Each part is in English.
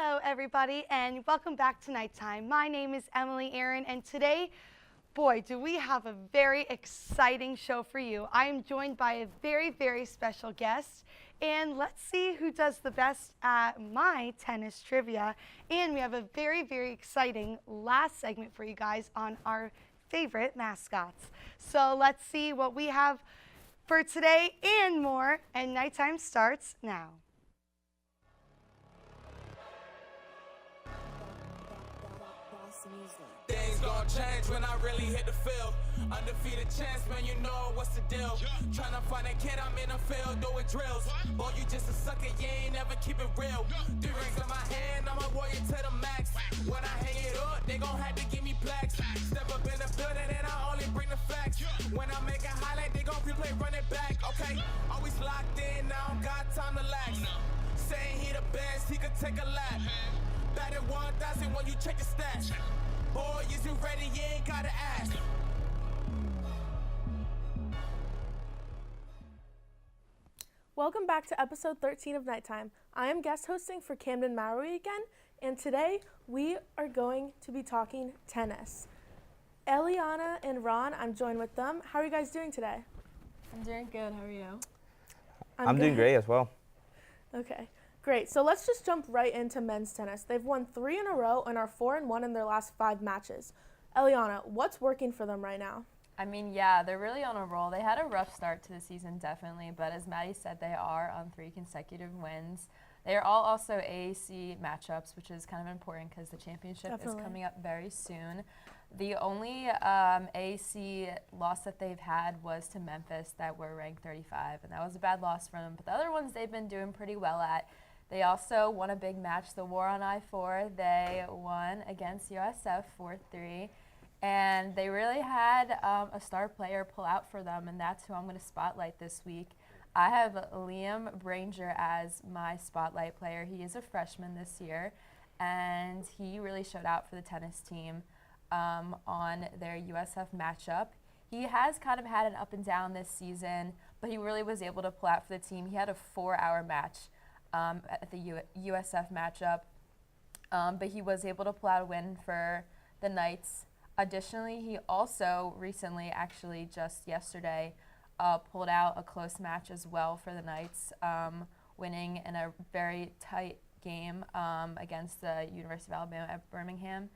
Hello, everybody, and welcome back to Nighttime. My name is Emily Aaron, and today, boy, do we have a very exciting show for you. I am joined by a very, very special guest, and let's see who does the best at my tennis trivia. And we have a very, very exciting last segment for you guys on our favorite mascots. So let's see what we have for today and more, and Nighttime starts now. Things gon' change when I really hit the field. Undefeated chance, man, you know what's the deal. Tryna find a kid, I'm in the field doing drills. Boy, you just a sucker, you ain't never keep it real. 3 rings in my hand, I'm a warrior to the max. When I hang it up, they gon' have to give me plaques. Step up in the building and I only bring the facts. When I make a highlight, they gon' replay, run it back. Okay, always locked in, now I don't got time to lax. Saying he the best, he could take a lap. Batted 1,000 when you check the stats. Boy, is you ready? You ain't gotta ask. Welcome back to episode 13 of Nighttime. I am guest hosting for Camden Mallory again, and today we are going to be talking tennis. Eliana and Ron, I'm joined with them. How are you guys doing today? I'm doing good. How are you? I'm doing great as well. Okay, great. So let's just jump right into men's tennis. They've won 3 in a row and are 4-1 in their last 5 matches. Eliana, what's working for them right now? I mean, yeah, they're really on a roll. They had a rough start to the season, definitely, but as Maddie said, they are on 3 consecutive wins. They are all also AAC matchups, which is kind of important because the championship is coming up very soon. The only AAC loss that they've had was to Memphis that were ranked 35, and that was a bad loss for them. But the other ones they've been doing pretty well at. They also won a big match, the War on I-4. They won against USF 4-3. And they really had a star player pull out for them, and that's who I'm going to spotlight this week. I have Liam Branger as my spotlight player. He is a freshman this year, and he really showed out for the tennis team on their USF matchup. He has kind of had an up and down this season, but he really was able to pull out for the team. He had a 4-hour match at the USF matchup, but he was able to pull out a win for the Knights. Additionally, he also recently, actually just yesterday, pulled out a close match as well for the Knights, winning in a very tight game against the University of Alabama at Birmingham.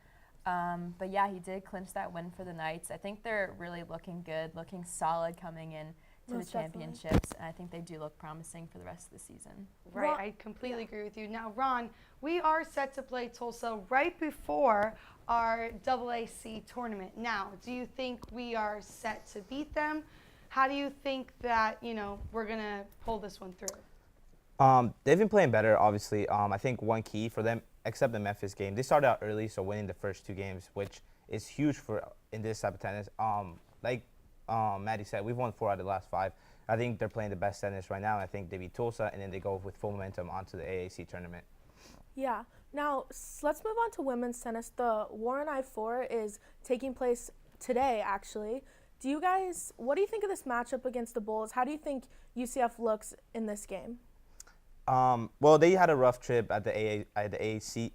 But yeah, he did clinch that win for the Knights. I think they're really looking good, looking solid coming in to the championships, and I think they do look promising for the rest of the season. Right, I completely agree with you. Now, Ron, we are set to play Tulsa right before our AAC tournament. Now, do you think we are set to beat them? How do you think that, we're going to pull this one through? They've been playing better, obviously. I think one key for them, except the Memphis game, they started out early, so winning the first 2 games, which is huge in this type of tennis. Like Maddie said, we've won 4 out of the last 5. I think they're playing the best tennis right now. I think they beat Tulsa, and then they go with full momentum onto the AAC tournament. Yeah. Now, let's move on to women's tennis. The War on I-4 is taking place today, actually. What do you think of this matchup against the Bulls? How do you think UCF looks in this game? Well, they had a rough trip at the ACC.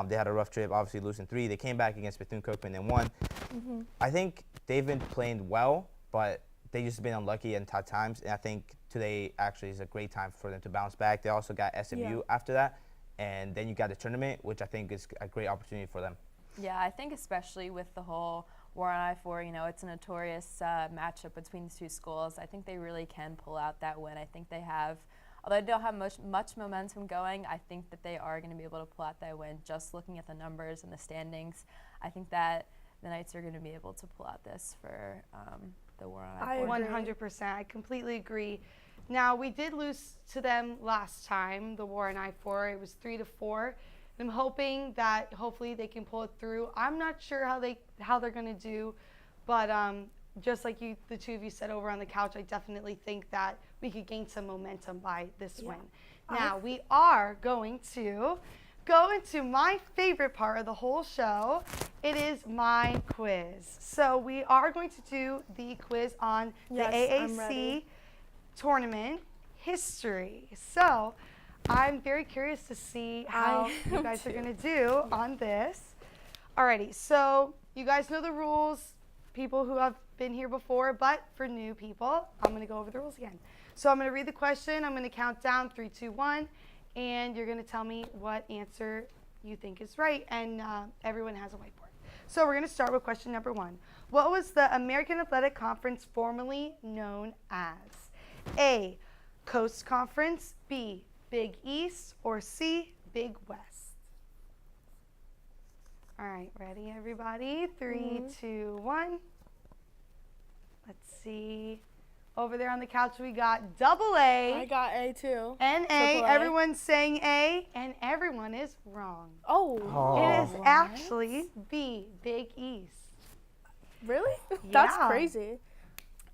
They had a rough trip, obviously losing 3. They came back against Bethune-Cookman and won. Mm-hmm. I think they've been playing well, but they just been unlucky in tough times. And I think today actually is a great time for them to bounce back. They also got SMU after that, and then you got the tournament, which I think is a great opportunity for them. Yeah, I think especially with the whole War on I-4, it's a notorious matchup between the 2 schools. I think they really can pull out that win. I think they have, although they don't have much momentum going, I think that they are going to be able to pull out that win. Just looking at the numbers and the standings, I think that the Knights are going to be able to pull out this for the War on I-4. 100%. I completely agree. Now, we did lose to them last time, the War on I-4. It was 3-4. I'm hoping that hopefully they can pull it through. I'm not sure how they're going to do, but just like the 2 of you said over on the couch, I definitely think that we could gain some momentum by this win. Now, we are going to go into my favorite part of the whole show. It is my quiz. So we are going to do the quiz on the AAC tournament history. So I'm very curious to see how you guys are going to do on this. Alrighty, so you guys know the rules, people who have been here before, but for new people, I'm going to go over the rules again. So I'm going to read the question, I'm going to count down 3, 2, 1, and you're going to tell me what answer you think is right, and everyone has a whiteboard. So we're going to start with question number 1. What was the American Athletic Conference formerly known as? A, Coast Conference, B, Big East, or C, Big West? All right, ready, everybody? 3, 2, 1. Let's see. Over there on the couch, we got double A. I got A too. And A. Everyone's saying A, and everyone is wrong. Oh. It is actually B, Big East. Really? That's Yeah. crazy.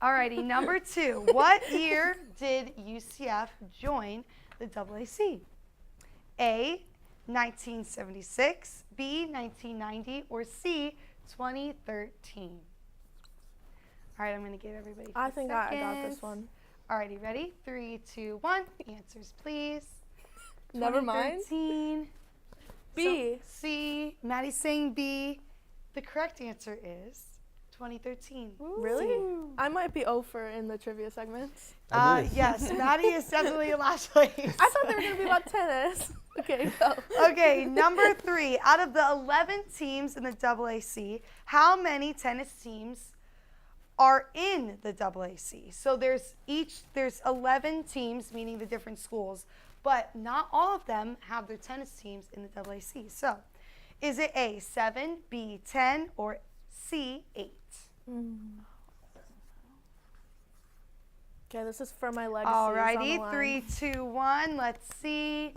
Alrighty, number 2. What year did UCF join the AAC? A, 1976, B, 1990, or C, 2013? All right, I'm going to give everybody 5 I think I got seconds. this one. Alrighty, ready? 3, 2, 1. Answers, please. Never mind. 2013. B. So, C. Maddie's saying B. The correct answer is 2013. Really? I might be over in the trivia segments. Yes, Maddie is definitely in last place. I thought they were going to be about tennis. Okay, go. Okay, number 3. Out of the 11 teams in the AAC, how many tennis teams are in the AAC? So there's 11 teams, meaning the different schools, but not all of them have their tennis teams in the AAC. So is it A, 7, B, 10, or C, 8? Okay, this is for my legacy. Alrighty, 3, 2, 1. Let's see.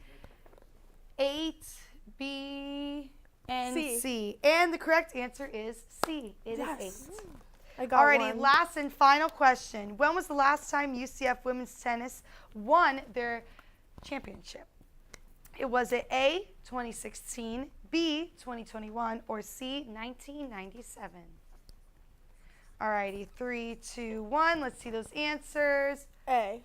8, B, and C. And the correct answer is C. It is 8. I got Alrighty, one. last and final question. When was the last time UCF women's tennis won their championship? Was it A, 2016, B, 2021, or C, 1997? Alrighty, 3, 2, 1. Let's see those answers. A.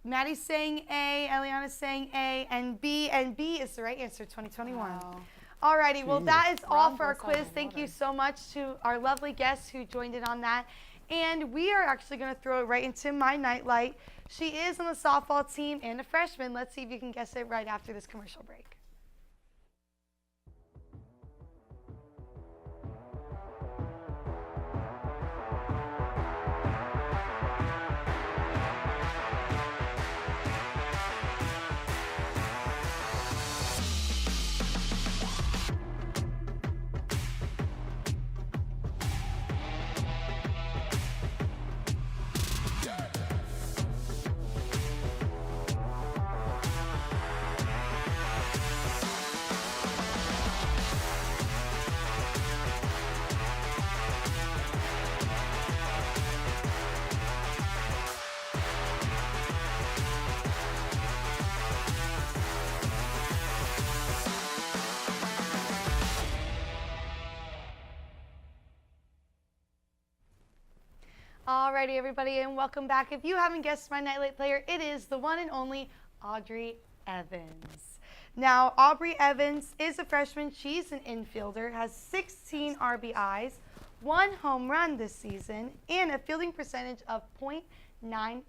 Maddie's saying A, Eliana's saying A, and B is the right answer, 2021. Wow. Alrighty, well that is all for our both sides quiz. of Thank water. you so much to our lovely guests who joined in on that. And we are actually going to throw it right into my nightlight. She is on the softball team and a freshman. Let's see if you can guess it right after this commercial break. Alrighty, everybody, and welcome back. If you haven't guessed my nightlight player, it is the one and only Audrey Evans. Now, Aubrey Evans is a freshman. She's an infielder, has 16 RBIs, 1 home run this season, and a fielding percentage of .949.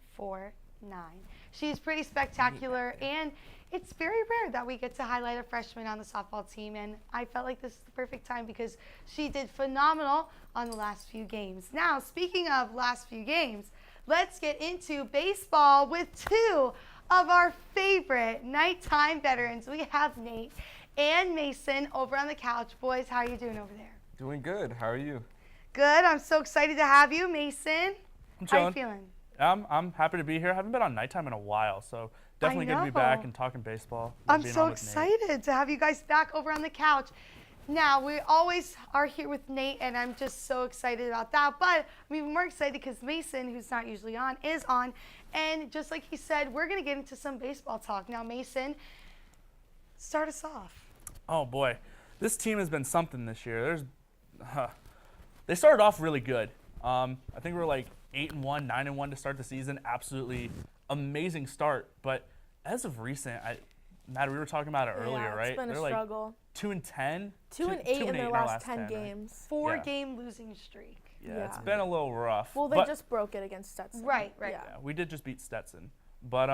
She's pretty spectacular, and it's very rare that we get to highlight a freshman on the softball team, and I felt like this is the perfect time because she did phenomenal on the last few games. Now, speaking of last few games, let's get into baseball with 2 of our favorite nighttime veterans. We have Nate and Mason over on the couch. Boys, how are you doing over there? Doing good. How are you? Good. I'm so excited to have you, Mason. I'm How are you chilling. feeling? I'm happy to be here. I haven't been on nighttime in a while, so definitely good to be back know. and talking baseball. I'm being so on with Nate. excited to have you guys back over on the couch. Now, we always are here with Nate, and I'm just so excited about that. But I'm even more excited because Mason, who's not usually on, is on. And just like he said, we're going to get into some baseball talk. Now, Mason, start us off. Oh boy, this team has been something this year. They started off really good. I think we were like 8-1, 9-1 to start the season. Absolutely amazing start. But as of recent, Matt, we were talking about it earlier, right? It's been They're a struggle. 2-10. 2-8 in their last 10 right? games. 4-game losing streak. Yeah, it's Yeah. been a little rough. Well, they but just broke it against Stetson. Right. Yeah. yeah, we did just beat Stetson. But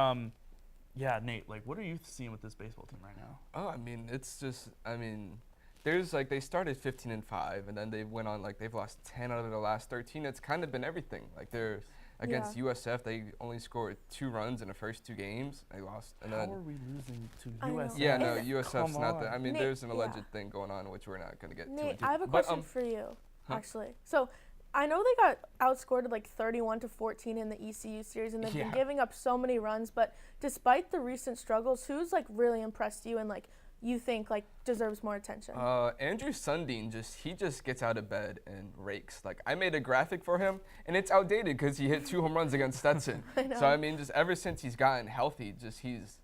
yeah, Nate, like, what are you seeing with this baseball team right now? Oh, I mean, it's just, I mean, there's like they started 15-5, and then they went on like they've lost 10 out of their last 13. It's kind of been everything. Like they're against USF, they only scored 2 runs in the first 2 games. They lost, and How then are we losing to I know. USF? yeah, no, And- USF's Come not that. I on. mean, Nate, there's an alleged yeah. thing going on, which we're not going to get too Nate, into. I have a But, question for you, huh? actually. So I know they got outscored like 31-14 in the ECU series, and they've been Yeah. giving up so many runs. But despite the recent struggles, who's like really impressed you and like you think like deserves more attention? Andrew Sundin he just gets out of bed and rakes. Like I made a graphic for him, and it's outdated because he hit 2 home runs against Stetson. So I mean, just ever since he's gotten healthy, he's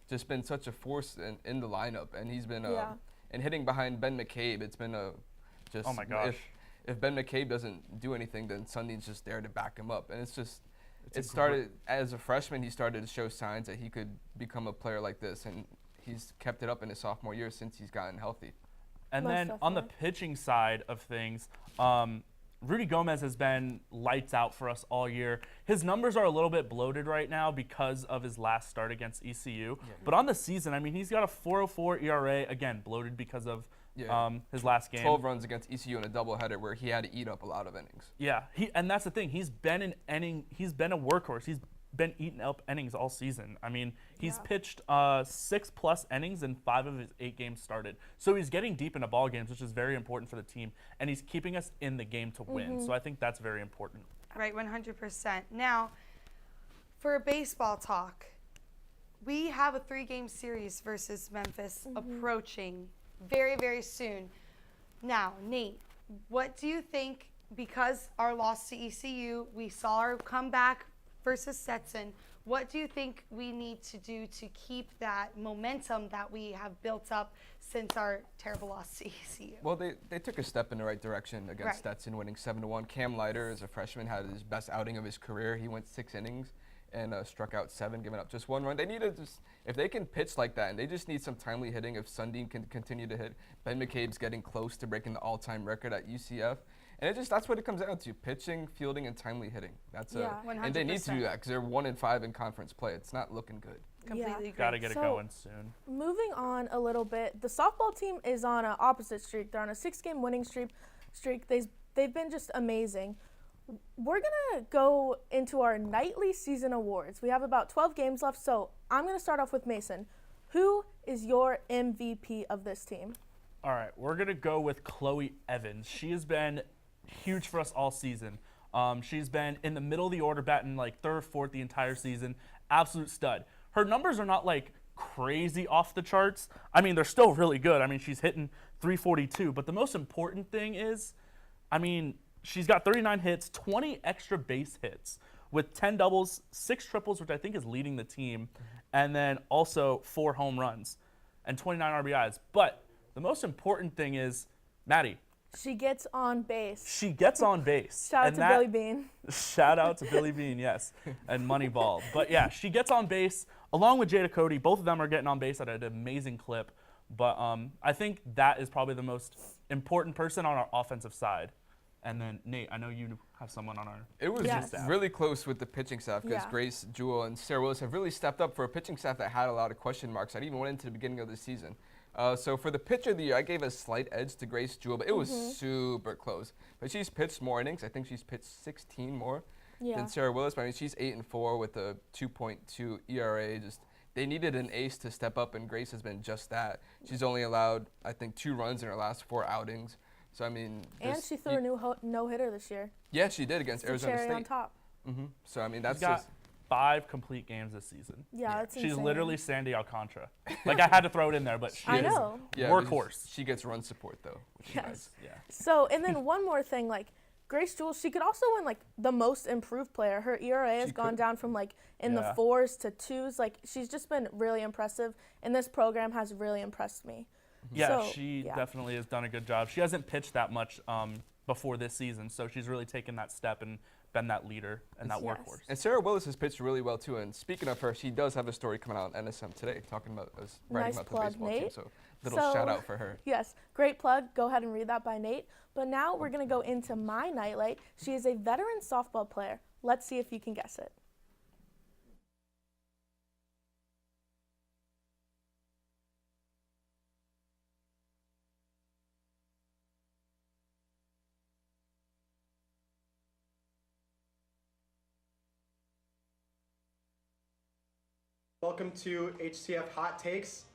just been such a force in the lineup, and he's been and hitting behind Ben McCabe. It's been just Oh my gosh. If Ben McCabe doesn't do anything, then Sundin's just there to back him up, and it's just. It's It started as a freshman. He started to show signs that he could become a player like this, and he's kept it up in his sophomore year since he's gotten healthy. And Most then on the definitely. pitching side of things, Rudy Gomez has been lights out for us all year. His numbers are a little bit bloated right now because of his last start against ECU. But on the season, I mean, he's got a 4.04 ERA, again, bloated because of his last game. 12 runs against ECU in a doubleheader where he had to eat up a lot of innings. Yeah, and that's the thing. He's been he's been a workhorse. He's been eating up innings all season. I mean, he's pitched 6+ innings in 5 of his 8 games started. So he's getting deep into ball games, which is very important for the team, and he's keeping us in the game to win. So I think that's very important. Right, 100%. Now, for baseball talk, we have a 3-game series versus Memphis approaching very, very soon. Now, Nate, what do you think, because our loss to ECU, we saw our comeback versus Stetson, what do you think we need to do to keep that momentum that we have built up since our terrible loss to ECU? Well, they took a step in the right direction against Right. Stetson, winning 7-1. Cam Leiter, as a freshman, had his best outing of his career. He went 6 innings and struck out 7, giving up just 1 run. They need to if they can pitch like that, and they just need some timely hitting. If Sundin can continue to hit, Ben McCabe's getting close to breaking the all-time record at UCF. And that's what it comes down to: pitching, fielding, and timely hitting. That's and they need to do that because they're 1-5 in conference play. It's not looking good. Completely agree. Got to get it So- going soon. Moving on a little bit, the softball team is on an opposite streak. They're on a 6-game winning streak. They've been just amazing. We're going to go into our nightly season awards. We have about 12 games left, so I'm going to start off with Mason. Who is your MVP of this team? All right, we're going to go with Chloe Evans. She has been huge for us all season. She's been in the middle of the order, batting like 3rd or 4th the entire season. Absolute stud. Her numbers are not like crazy off the charts. I mean, they're still really good. I mean, she's hitting 342. But the most important thing is, I mean, she's got 39 hits, 20 extra base hits with 10 doubles, 6 triples, which I think is leading the team, and then also 4 home runs and 29 RBIs. But the most important thing is, Maddie, She gets on base. she gets on base. Shout out and to that- Billy Bean. Shout out to Billy Bean, yes, and Moneyball. But yeah, she gets on base along with Jada Cody. Both of them are getting on base at an amazing clip. But I think that is probably the most important person on our offensive side. And then Nate, I know you have someone on our. It was Yes. really close with the pitching staff because Yeah. Grace, Jewel, and Sarah Willis have really stepped up for a pitching staff that had a lot of question marks. I even went into the beginning of the season. So for the pitcher of the year, I gave a slight edge to Grace Jewel, but it was super close. But she's pitched more innings. I think she's pitched 16 more than Sarah Willis. But I mean, she's 8-4 with a 2.2 ERA. They needed an ace to step up, and Grace has been just that. She's only allowed, I think, 2 runs in her last 4 outings. So I mean, And she threw a new no-hitter this year. yeah, she did against It's Arizona the cherry on State. top. So I mean, She's that's got just 5 complete games this season. Yeah, that's She's insane. literally Sandy Alcantara. Like I had to throw it in there, but she I is know. yeah, workhorse. She gets run support though, which is Yes. nice. Yeah. So, and then one more thing, like Grace Jewell, she could also win like the most improved player. Her ERA has She gone could. down from like in the Yeah. 4s to 2s. Like she's just been really impressive, and this program has really impressed me. Yeah, So, she yeah. definitely has done a good job. She hasn't pitched that much before this season. So she's really taken that step and been that leader and that workhorse. And Sarah Willis has pitched really well too. And speaking of her, she does have a story coming out on NSM today, talking about us writing Nice about plug, the baseball Nate. team. So little shout out for her. Yes, great plug. Go ahead and read that by Nate. But now we're going to go into my nightlight. She is a veteran softball player. Let's see if you can guess it. Welcome to HCF Hot Takes.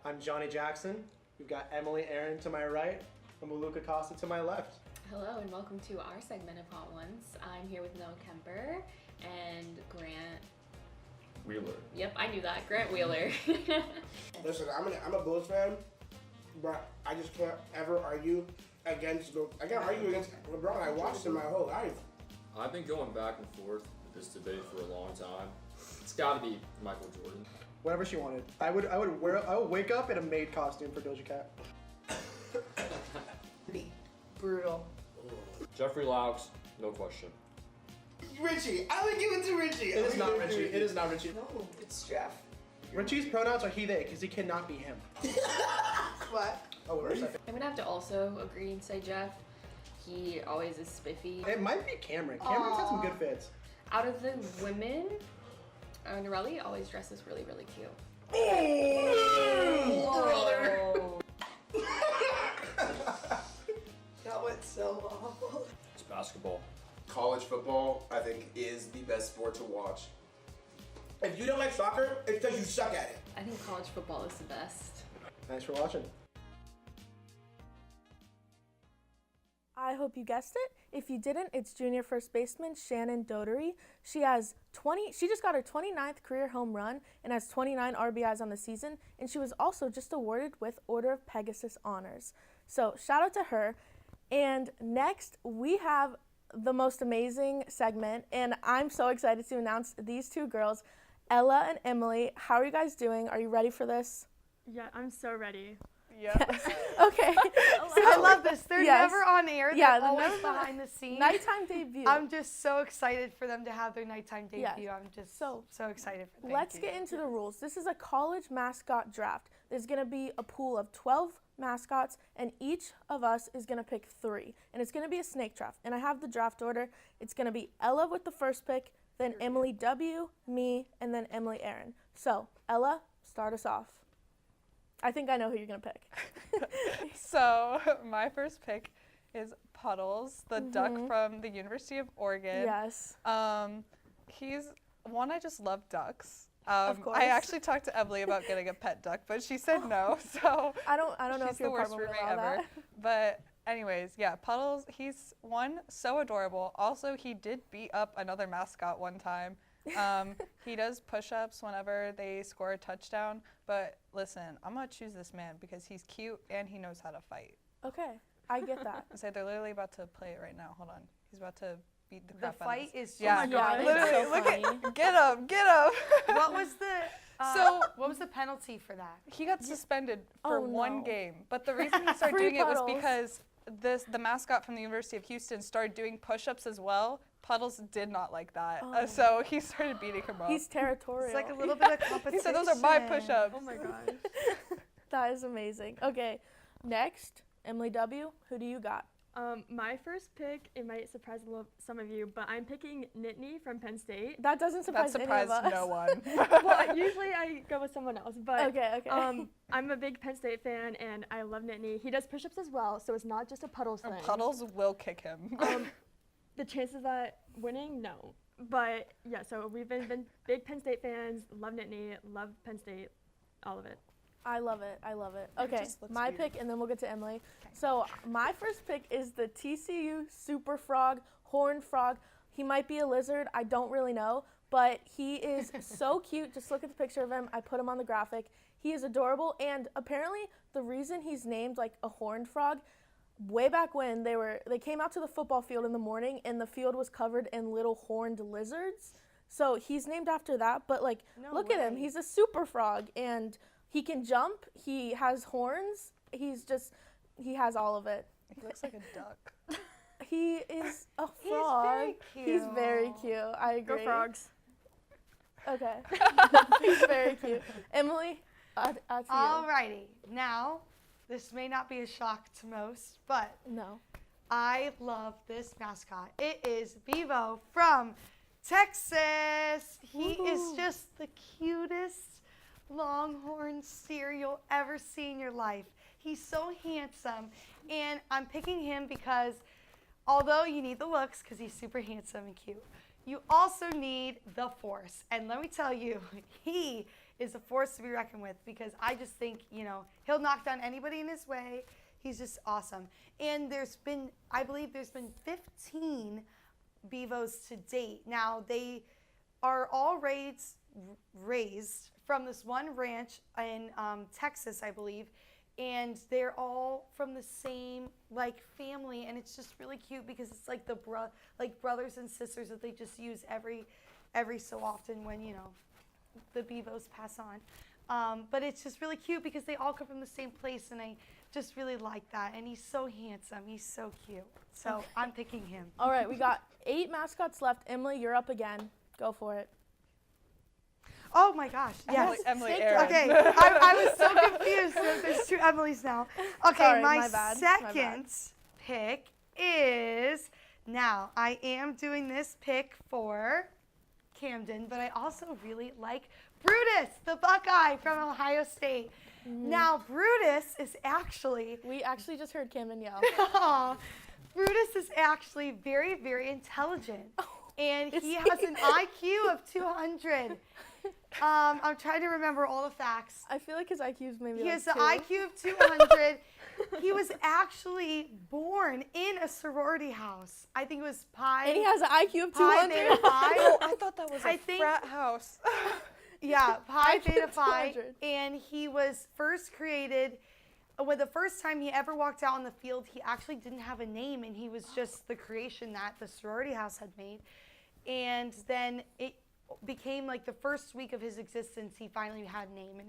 I'm Johnny Jackson. We've got Emily Aaron to my right and Maluka Costa to my left. Hello and welcome to our segment of Hot Ones. I'm here with Noah Kemper and Grant Wheeler. Yep, I knew that. Grant Wheeler. Listen, I'm a Bulls fan, but I just can't ever argue against LeBron. I watched him my whole life. I've been going back and forth with this debate for a long time. It's got to be Michael Jordan. Whatever she wanted. I would wake up in a maid costume for Doja Cat. Brutal. Jeffrey Laux, no question. Richie, I would give it to Richie. It is not Richie. It is not Richie. No, it's Jeff. Richie's pronouns are he, they, because he cannot be him. What? Oh, wait a second. I'm gonna have to also agree and say Jeff. He always is spiffy. It might be Cameron. Cameron's had some good fits. Out of the women, Norelli always dresses really, really cute. Brother. That went so awful. It's basketball. College football, I think, is the best sport to watch. If you don't like soccer, it's because you suck at it. I think college football is the best. Thanks for watching. I hope you guessed it. If you didn't, it's junior first baseman Shannon Dotery. She just got her 29th career home run and has 29 RBIs on the season, and she was also just awarded with Order of Pegasus honors. So shout out to her. And next, we have the most amazing segment, and I'm so excited to announce these two girls, Ella and Emily. How are you guys doing? Are you ready for this? Yeah, I'm so ready. Yeah. Okay. I love this. They're Yes. never on air. They're Yeah, they're always never behind the scenes. Nighttime debut. I'm just so excited for them to have their nighttime debut. Yes. I'm just So, so excited for them. Let's get into the rules. This is a college mascot draft. There's going to be a pool of 12 mascots, and each of us is going to pick 3. And it's going to be a snake draft. And I have the draft order. It's going to be Ella with the first pick, then Emily W., me, and then Emily Aaron. So, Ella, start us off. I think I know who you're going to pick. So, my first pick is Puddles, the duck from the University of Oregon. Yes. He's one, I just love ducks. Of course. I actually talked to Emily about getting a pet duck, but she said no. So I don't know she's if you're the worst comfortable with roommate all ever. that. But anyways, yeah, Puddles, he's one, so adorable. Also, he did beat up another mascot one time. He does push-ups whenever they score a touchdown. But listen, I'm going to choose this man because he's cute and he knows how to fight. Okay, I get that. I say they're literally about to play it right now. Hold on. He's about to beat the The crap out of fight us. is Yeah, Oh my God, it's literally. so Look funny. at, get him. What was the what was the penalty for that? He got suspended for Oh, one no. game, but the reason he started Free doing it was Puddles. because the mascot from the University of Houston started doing push-ups as well. Puddles did not like that, Oh. so he started beating him up. He's territorial. It's like a little bit of competition. He said, "Those are my push-ups." Oh my gosh. That is amazing. Okay, next, Emily W., who do you got? My first pick, it might surprise some of you, but I'm picking Nittany from Penn State. That doesn't surprise That any of surprised us. no one. Well, usually I go with someone else, but Okay. I'm a big Penn State fan and I love Nittany. He does push-ups as well, so it's not just a Puddles thing. Puddles will kick him. The chances of that winning, no. But yeah, so we've been big Penn State fans, love Nittany, love Penn State, all of it. I love it. I love it. Okay, just looks my weird. pick, and then we'll get to Emily. So my first pick is the TCU Super Frog, Horned Frog. He might be a lizard. I don't really know, but he is so cute. Just look at the picture of him. I put him on the graphic. He is adorable, and apparently the reason he's named like a horned frog, way back when they came out to the football field in the morning, and the field was covered in little horned lizards. So he's named after that. But like, look at him. He's a super frog, and he can jump. He has horns. He has all of it. He looks like a duck. He is a He's frog. very cute. He's very cute. I agree. Go frogs. Okay. He's very cute. Emily, to you. Alrighty. Now, this may not be a shock to most, but No. I love this mascot. It is Bevo from Texas. He is just the cutest longhorn steer you'll ever see in your life. He's so handsome, and I'm picking him because although you need the looks because he's super handsome and cute, you also need the force. And let me tell you, he is a force to be reckoned with because I just think, he'll knock down anybody in his way. He's just awesome. And I believe there's been 15 Bevos to date. Now, they are all raised from this one ranch in Texas, I believe. And they're all from the same family, and it's just really cute because it's like brothers and sisters that they just use every so often when the Bevos pass on. But it's just really cute because they all come from the same place, and I just really like that. And he's so handsome, he's so cute. So I'm picking him. All right, we got 8 mascots left. Emily, you're up again. Go for it. Oh my gosh! Yes, Emily Aaron. Okay, I was so confused. There's 2 Emilys now. Okay, Sorry, my bad. second pick is now. I am doing this pick for Camden, but I also really like Brutus, the Buckeye from Ohio State. Now, Brutus is actually. We actually just heard Camden yell. Brutus is actually very, very intelligent. And he has an IQ of 200. I'm trying to remember all the facts. I feel like his IQ is maybe He has an 2. IQ of 200. He was actually born in a sorority house. I think it was Pi. And he has an IQ of Pi 200. Beta Phi. Oh, I thought that was a I think- frat house. Yeah, Pi IQ Beta Phi. 200. And he was first created. When the first time he ever walked out on the field, he actually didn't have a name, and he was just the creation that the sorority house had made. And then it became the first week of his existence, he finally had a name.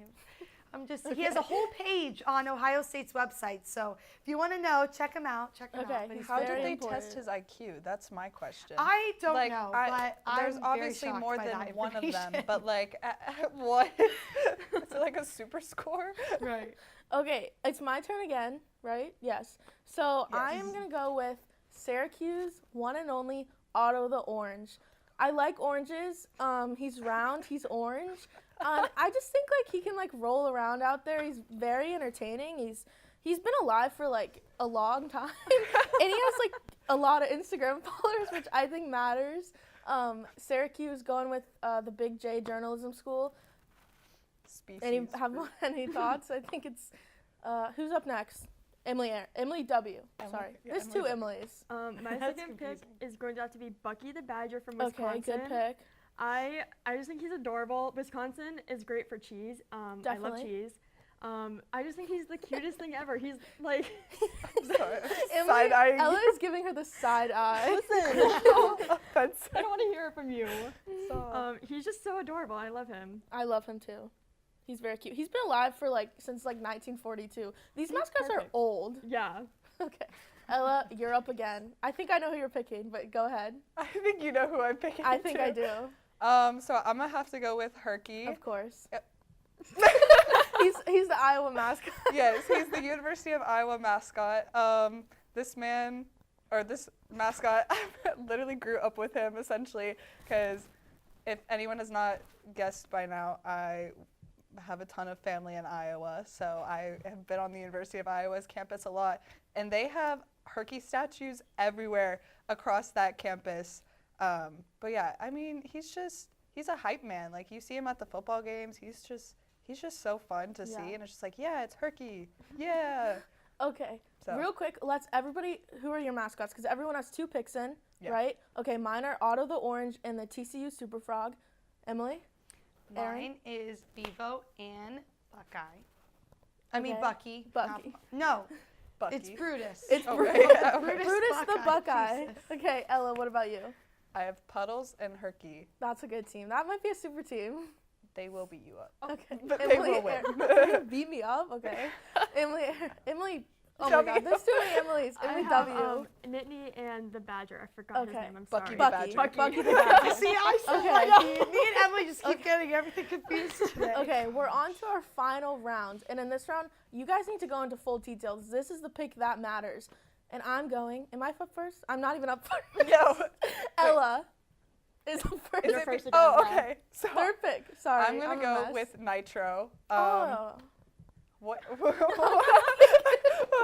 And he has a whole page on Ohio State's website. So if you want to know, check him out. Check him out. But he's How very did they important. test his IQ? That's my question. I don't know, but there's I'm obviously very more shocked by than that one of them. information. But at what? Is it a super score? Right. Okay, it's my turn again, right? Yes. So I am going to go with Syracuse, one and only Otto the Orange. I like oranges. He's round. He's orange. I just think he can roll around out there. He's very entertaining. He's been alive for a long time, and he has a lot of Instagram followers, which I think matters. Syracuse going with the Big J Journalism School. Any thoughts? I think it's who's up next? Emily W. Sorry, there's 2 Emilys. My second pick is going to have to be Bucky the Badger from Wisconsin. Okay, good pick. I just think he's adorable. Wisconsin is great for cheese. I Definitely. love cheese. I just think he's the cutest thing ever. He's Side-eyeing. Ella is giving her the side eye. Listen, I don't want to hear it from you. He's just so adorable. I love him. I love him too. He's very cute. He's been alive for since 1942. These mascots are old. Yeah. Okay. Ella, you're up again. I think I know who you're picking, but go ahead. I think you know who I'm picking. I think I do. So I'm gonna have to go with Herky. Of course. Yep. He's the Iowa mascot. Yes, he's the University of Iowa mascot. This mascot, I literally grew up with him essentially, because if anyone has not guessed by now, I have a ton of family in Iowa, so I have been on the University of Iowa's campus a lot, and they have Herky statues everywhere across that campus. But yeah, I mean, he's a hype man. You see him at the football games. He's just so fun to see, and it's just it's Herky. Yeah. Okay. So. Real quick, everybody, who are your mascots? Because everyone has 2 picks in, right? Okay, mine are Otto the Orange and the TCU Super Frog. Emily? Mine is Bevo and Buckeye. I Okay. mean Bucky. Bucky. No, Bucky. it's Brutus. It's Okay. Brutus the Buckeye. Jesus. Okay, Ella, what about you? I have Puddles and Herky. That's a good team. That might be a super team. They will beat you up. Okay. But they will win. Beat me up? Okay. Emily, Oh my God, there's too many Emilys. I Emily have W. Nittany and the Badger. I forgot his Okay. name. I'm Bucky sorry. the Bucky the Badger. See, I said me and Emily just keep getting everything confused today. Okay, we're on to our final round. And in this round, you guys need to go into full details. This is the pick that matters. And I'm going, am I up first? I'm not even up first. No. Ella is up first. Is it first again? Oh, Yeah. okay. So Third pick. Sorry. I'm gonna a go mess. with Nitro. Oh. What?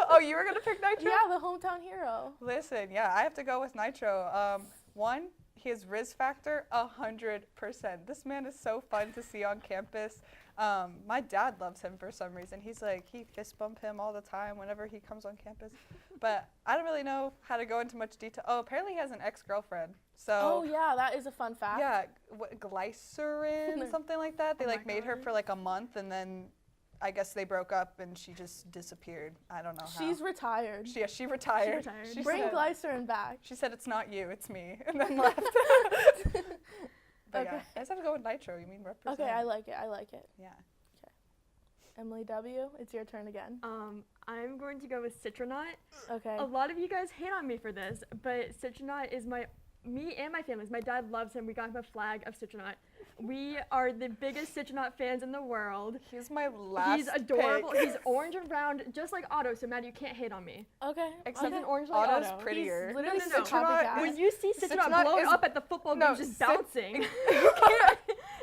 Oh, you were gonna pick Nitro? Yeah, the hometown hero. Listen, yeah, I have to go with Nitro. One, his Riz factor, 100%. This man is so fun to see on campus. My dad loves him for some reason. He fist bump him all the time whenever he comes on campus. But I don't really know how to go into much detail. Oh, apparently he has an ex-girlfriend. So. Oh yeah, that is a fun fact. Yeah, glycerin, something like that. They made her for like a month, and then I guess they broke up and she just disappeared. I don't know how. She's retired. She retired. She Bring said, glycerin back. She said, it's not you, it's me, and then left. But Okay. yeah, I just have to go with Nitro. You mean represent? Okay, I like it. Yeah. Emily W., it's your turn again. I'm going to go with Citronaut. Okay. A lot of you guys hate on me for this, but Citronaut is me and my family's. My dad loves him. We got him a flag of Citronaut. We are the biggest Citronaut fans in the world. He's my last He's adorable. pick. He's orange and round, just like Otto. So Maddie, you can't hate on me. Okay. Except an orange like Otto's Otto. prettier. He's literally No. copycat. When you see Citronaut Citronaut blow is- up at the football No, games just Cit- bouncing,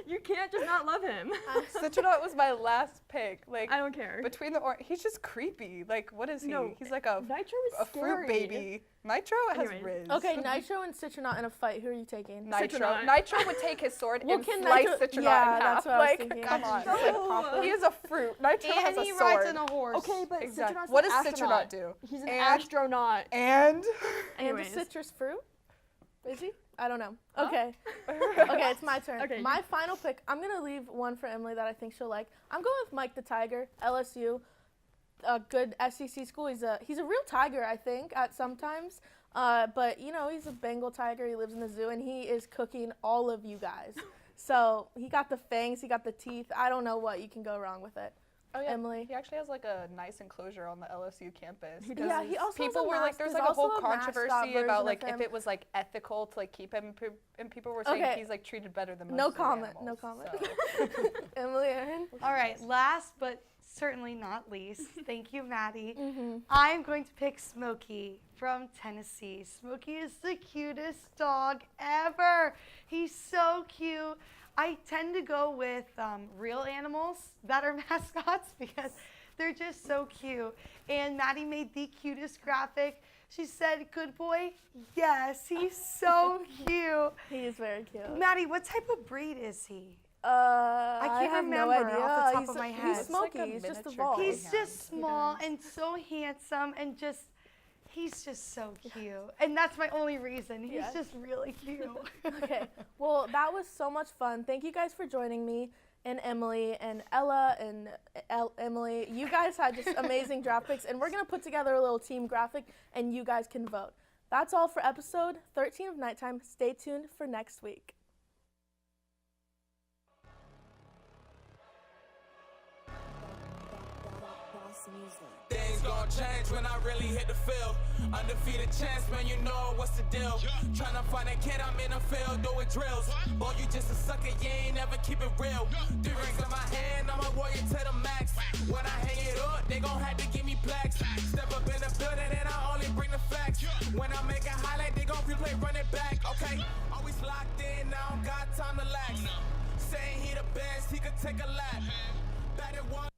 you can't just not love him. Citronaut was my last pick. Like I don't care. between the he's just creepy. Like what is he? No, He's like a Nitro is a fruit scary. baby. Nitro has Anyways. Riz. Okay, Nitro and Citronaut in a fight. Who are you taking? Nitro. Citronaut. Nitro would take his sword Well, and can slice Nitro- Citronaut yeah, in half. that's what I was Like, thinking. come on. Just like pop him. He is a fruit. Nitro has And a he sword. rides on a horse. Okay, but Exactly. Citronaut's What an does astronaut. Citronaut do? He's an And- astronaut. And And a Anyways. citrus fruit? Is he? I don't know. Okay. Okay, it's my turn. Okay. My final pick, I'm going to leave one for Emily that I think she'll like. I'm going with Mike the Tiger, LSU. A good SEC school. He's a real tiger, I think, at sometimes. But, you know, he's a Bengal tiger. He lives in the zoo, and he is cooking all of you guys. So he got the fangs. He got the teeth. I don't know what you can go wrong with it. oh yeah, Emily. he actually has like a nice enclosure on the LSU campus. Yeah, he also has People a were like, there's like a also whole a mascot controversy version about of like him. if it was like ethical to like keep him, and people were saying Okay. he's like treated better than most No of the comment. No animals, comment. so. Emily, Aaron. All right, last but certainly not least, thank you, Maddie. Mm-hmm. I'm going to pick Smokey from Tennessee. Smokey is the cutest dog ever. He's so cute. I tend to go with real animals that are mascots because they're just so cute. And Maddie made the cutest graphic. She said, good boy? Yes, he's so cute. He is very cute. Maddie, what type of breed is he? I can't have remember no idea. off the top he's, of my He's head. It's like Smokey. a He's just miniature evolved. He's Yeah. just small and so handsome and just, he's just so cute. And that's my only reason. He's Yes. just really cute. Okay. Well, that was so much fun. Thank you guys for joining me and Emily and Ella and Emily. You guys had just amazing draft picks, and we're going to put together a little team graphic, and you guys can vote. That's all for episode 13 of Nighttime. Stay tuned for next week. Things gon' change when I really hit the field. Undefeated chance, man, you know what's the deal. Tryna find a kid, I'm in the field doing drills. Boy, you just a sucker, you ain't never keep it real. 3 rings in my hand, I'm a warrior to the max. When I hang it up, they gon' have to give me plaques. Step up in the building and I only bring the facts. When I make a highlight, they gon' replay, run it back, okay? Always locked in, I don't got time to lax. Saying he the best, he could take a lap. Batted one